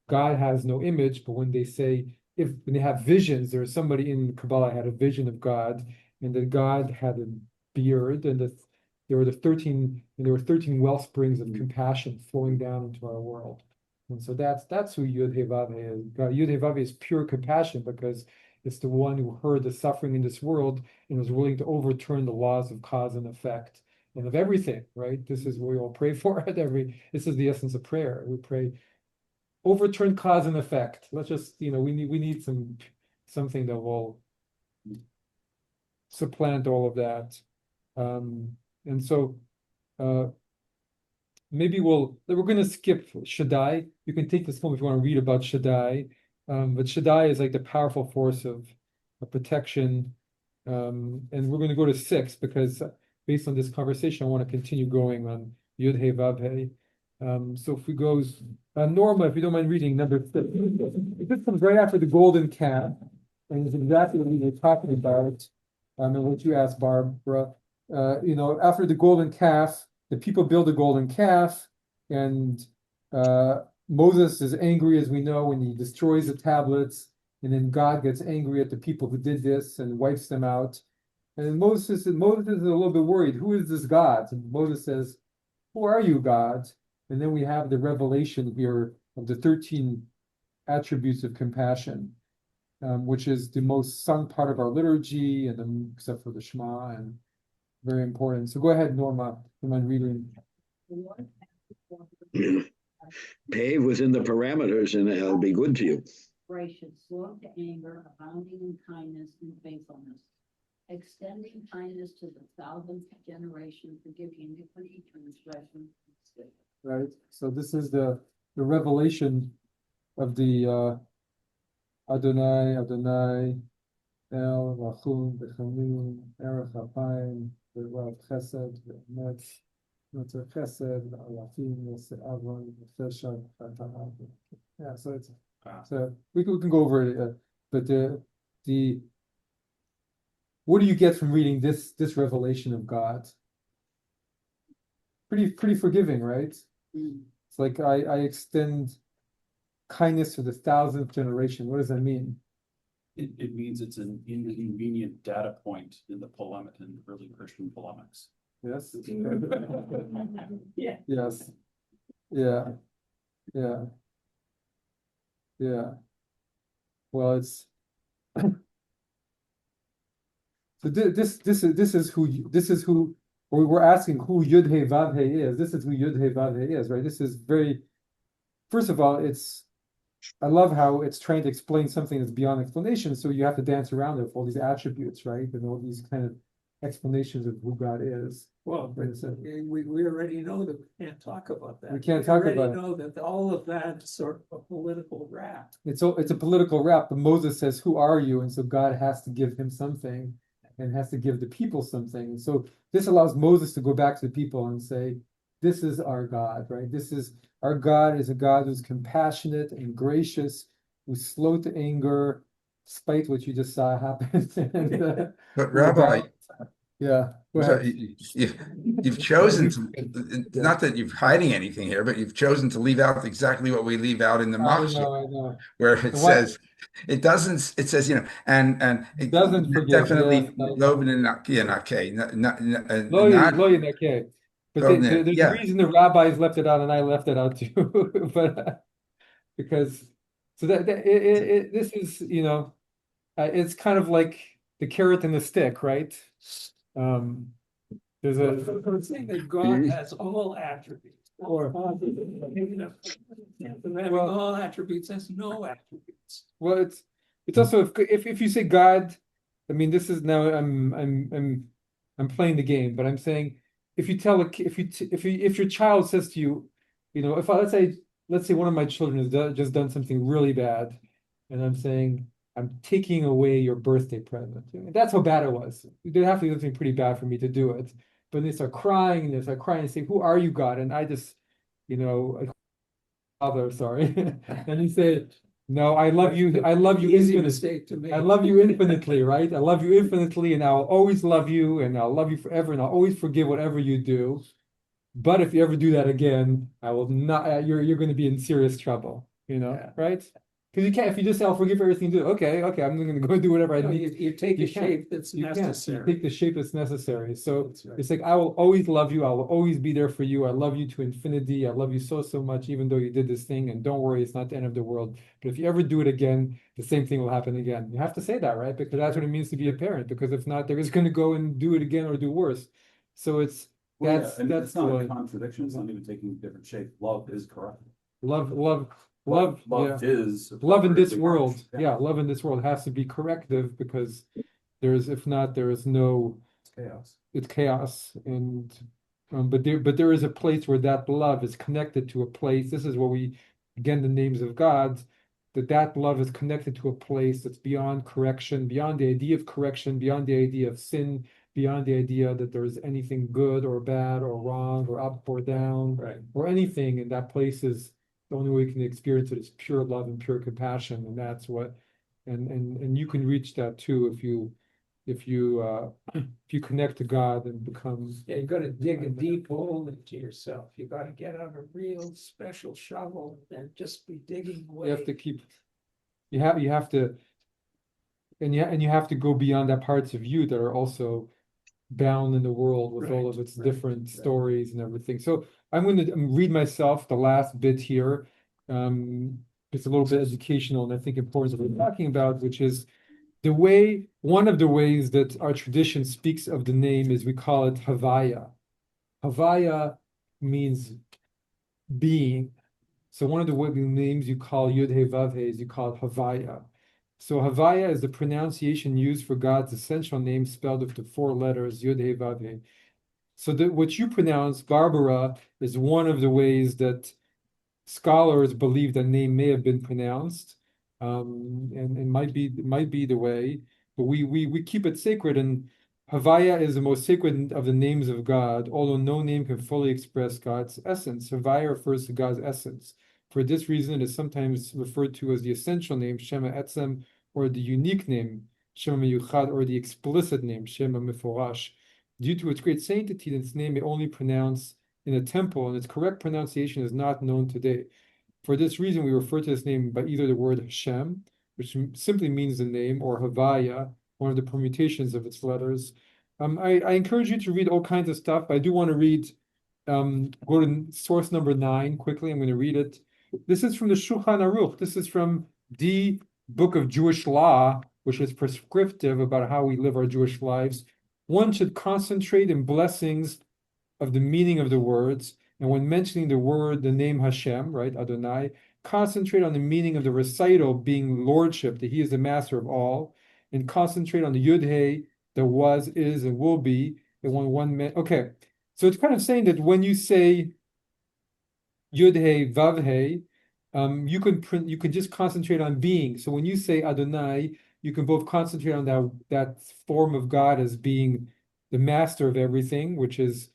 God has no image, but when they say, when they have visions, there was somebody in Kabbalah had a vision of God, and that God had a beard, and that there were 13 well springs of compassion flowing down into our world. And so that's who Yud He Vav He is. God, Yud He Vav He is pure compassion, because it's the one who heard the suffering in this world and was willing to overturn the laws of cause and effect and of everything, right? This is what we all pray for this is the essence of prayer. We pray, overturn cause and effect. Let's just, we need something that will supplant all of that. And so maybe we're going to skip Shaddai. You can take this home if you want to read about Shaddai. But Shaddai is like the powerful force of protection. And we're going to go to 6, because based on this conversation, I want to continue going on Yud He Vav He. So if we go, Norma, if you don't mind reading number 6. This comes right after the golden calf, and it's exactly what we were talking about, and what you asked, Barbara. After the golden calf, the people build a golden calf, and Moses is angry, as we know, when he destroys the tablets, and then God gets angry at the people who did this and wipes them out. And Moses is a little bit worried. Who is this God? And Moses says, who are you, God? And then we have the revelation here of the 13 attributes of compassion, which is the most sung part of our liturgy, and except for the Shema, and very important. So go ahead, Norma. Am I reading? Behave within the parameters, and it'll be good to you. Gracious, slow to anger, abounding in kindness and faithfulness, extending kindness to the 1,000th generation, forgiving iniquity, transgression, and sin. Right. So this is the revelation of the Adonai, El Rachum B'Chamim Erech Apayim V'Rav Chesed V'Emet Noter Chesed Alafim Yosei Avon V'Chesed V'Chatav. Yeah. So we can go over it, but the what do you get from reading this revelation of God? Pretty forgiving, right? It's like I extend kindness to the 1,000th generation. What does that mean? It means it's an inconvenient data point in the early Christian polemics. Yes. Yeah. Yes. Yeah. Well, it's so this is who or we're asking who Yud He Vav He is. This is who Yud He Vav He is, right? This is first of all, I love how it's trying to explain something that's beyond explanation. So you have to dance around it with all these attributes, right? And all these kind of explanations of who God is. Well, right? So, we already know that we can't talk about that. We can't talk about it. We already know that all of that is sort of a political rap. It's a political rap, but Moses says, who are you? And so God has to give him something and has to give the people something. And so this allows Moses to go back to the people and say, this is our God, right? Our God is a God who's compassionate and gracious, who's slow to anger, despite what you just saw happen. And, but Rabbi, yeah, go ahead. You've chosen to, not that you're hiding anything here, but you've chosen to leave out exactly what we leave out in the Machshir, I know. where it says, it says, and it doesn't forgive. Definitely, Yes, Loban and Nakeh, Lo Yinakeh. But Oh, there's a yeah. reason the rabbis left it out and I left it out too. But because so this is, it's kind of like the carrot and the stick, right? Um, there's a I'm saying that God has all attributes, or having all attributes has no attributes. well, it's also if you say God, I mean this is now I'm playing the game, but I'm saying if you tell a if your child says to you, if let's say one of my children has just done something really bad, and I'm saying I'm taking away your birthday present. That's how bad it was. They'd have to do something pretty bad for me to do it. But they start crying and say, "Who are you, God?" And I just, father, sorry. And he said, "No, I love you. I love you Easy infinitely. mistake to make. I love you infinitely, right? I love you infinitely, and I'll always love you, and I'll love you forever, and I'll always forgive whatever you do. But if you ever do that again, I will not. You're going to be in serious trouble, Yeah. right? Because you can't. If you just say, "I'll forgive everything," do okay, I'm going to go do whatever I No, need. you take You the can't. shape that's You can't. You necessary. take the shape that's necessary. So That's right. it's like I will always love you. I will always be there for you. I love you to infinity. I love you so much, even though you did this thing. And don't worry, it's not the end of the world. But if you ever do it again, the same thing will happen again. You have to say that, right? Because that's what it means to be a parent. Because if not, they're just going to go and do it again or do worse. So it's Well, that's yeah, and that's it's not a the contradiction. It's not even taking a different shape. Love is correct. love, Love yeah. is Love in this appropriately world. harsh. Yeah, love in this world has to be corrective because if not, there is no, It's chaos. it's chaos. And but there is a place where that love is connected to a place. This is where again, the names of gods, that love is connected to a place that's beyond correction, beyond the idea of correction, beyond the idea of sin, beyond the idea that there's anything good or bad or wrong or up or down Right. or anything. And that place is the only way you can experience it is pure love and pure compassion. And that's what, and you can reach that too if you connect to God and become. Yeah, you gotta dig a deep hole into yourself. You gotta get out a real special shovel and just be digging away. You have to keep. You have to, and you have to go beyond that parts of you that are also bound in the world with all of its different stories and everything. So I'm going to read myself the last bit here. It's a little bit educational and I think important what we're talking about, which is one of the ways that our tradition speaks of the name is we call it Havaya. Havaya means being. So one of the names you call Yud He Vav He is you call it Havaya. So Havaya is the pronunciation used for God's essential name spelled with the four letters Yud He Vav He. So what you pronounce, Barbara, is one of the ways that scholars believe that name may have been pronounced, and might be the way, but we keep it sacred. And Havaya is the most sacred of the names of God, although no name can fully express God's essence. Havaya refers to God's essence. For this reason, it is sometimes referred to as the essential name, Shema Etzem, or the unique name, Shema Meyuchad, or the explicit name, Shema Meforash. Due to its great sanctity, its name may only pronounce in a temple, and its correct pronunciation is not known today. For this reason, we refer to this name by either the word Hashem, which simply means the name, or Havaya, one of the permutations of its letters. I encourage you to read all kinds of stuff, but I do want to read, go to source number 9 quickly. I'm going to read it. This is from the Shulchan Aruch. This is from the book of Jewish law, which is prescriptive about how we live our Jewish lives. One should concentrate in blessings of the meaning of the words, and when mentioning the name Hashem, right, Adonai, concentrate on the meaning of the recital being lordship, that he is the master of all, and concentrate on the Yud He, that was, is, and will be, and okay, so it's kind of saying that when you say Yud He, Vav He, you can just concentrate on being. So when you say Adonai, you can both concentrate on that form of God as being the master of everything, which is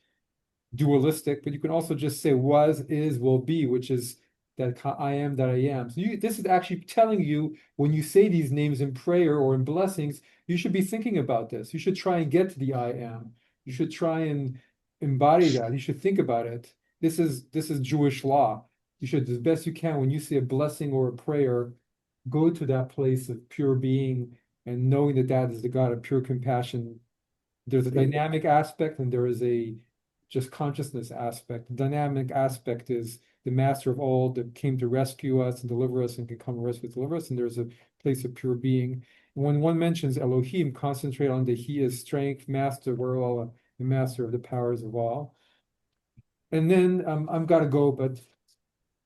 dualistic, but you can also just say was, is, will be, which is that I am that I am. So this is actually telling you when you say these names in prayer or in blessings, you should be thinking about this. You should try and get to the I am. You should try and embody that. You should think about it. This is Jewish law. You should, as best you can, when you say a blessing or a prayer, go to that place of pure being and knowing that that is the God of pure compassion. There's a dynamic aspect and there is a just consciousness aspect. The dynamic aspect is the master of all that came to rescue us and deliver us and can come rescue us, deliver us, and there's a place of pure being. And when one mentions Elohim, concentrate on the He is strength, master of all, the master of the powers of all. And then I've got to go, but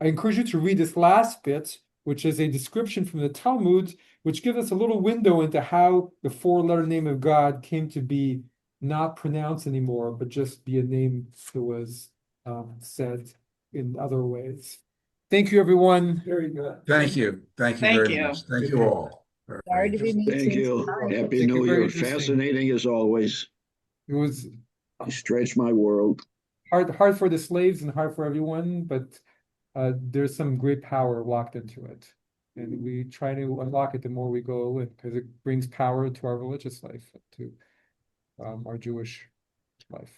I encourage you to read this last bit, which is a description from the Talmud, which gives us a little window into how the four-letter name of God came to be not pronounced anymore, but just be a name that was said in other ways. Thank you, everyone. Very good. Thank you. Thank you Thank very you. much. Thank you all. Sorry to be Thank you. Happy Thank you, New very Year. interesting. Fascinating as always. It was You stretch my world. hard for the slaves and hard for everyone, but there's some great power locked into it. And we try to unlock it the more we go, because it brings power to our religious life, to our Jewish life.